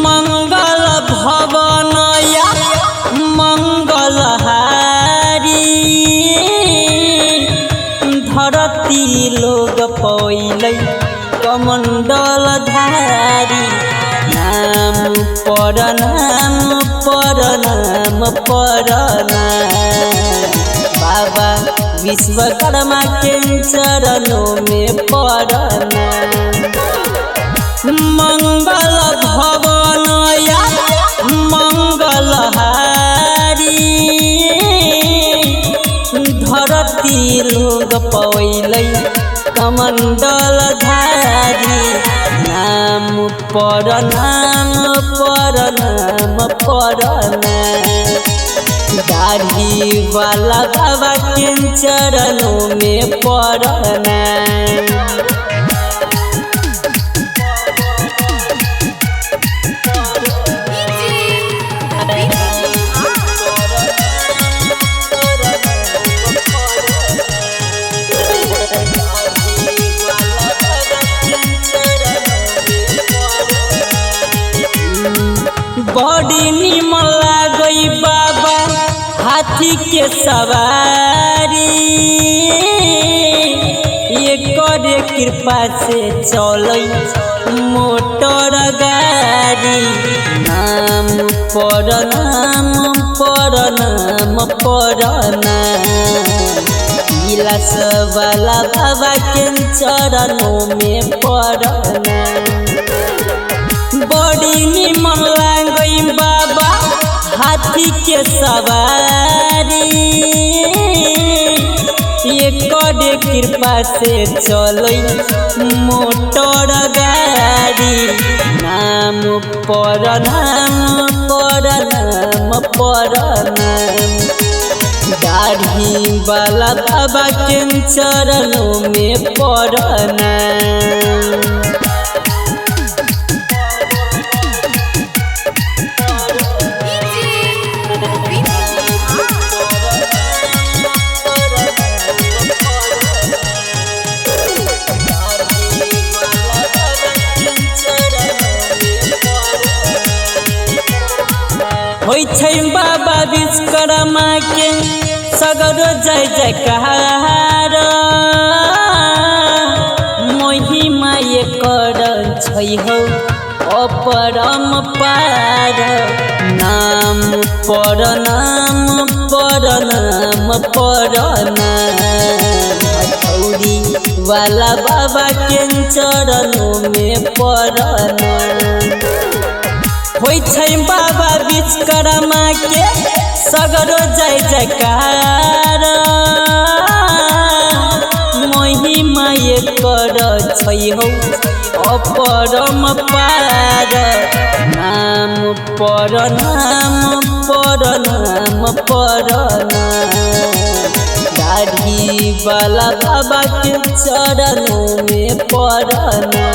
मंगल भवनया मंगलहारी धरती लोग पहिले कमंडल धारी नाम परनाम परनाम परनाम बाबा विश्वकर्मा के चरणों में परनाम मंगल भवनया मंगलहारी धरती लोग पहिले कमंडल धारी नाम परनाम परनाम परनाम दाढ़ी वाला बाबा के चरणों में परनाम। बड़ी निमन लागई बाबा हाथी के सवारी ये करे कृपा से चलई मोटर गाड़ी नाम परनाम परनाम परनाम विलास वाला बाबा के चरणों में परनाम। बड़ी निमन लागई बाबा हाथी के सवारी ये करे कृपा से चलई मोटर गाड़ी नाम परनाम परनाम परनाम दाढ़ी वाला बाबा के चरणों में परनाम। होई छै बाबा विश्वकर्मा के सगरो जय जयकार महिमा एकर छै हो अपरम पार नाम परनाम परनाम परनाम हथौड़ी वाला बाबा के चरणों में परनाम। होई छै बाबा विश्वकर्मा के सगरो जय जयकार महिमा एकर छै हो अपरम पार नाम परनाम परनाम परनाम दाढ़ी वाला बाबा के चरणों में परनाम।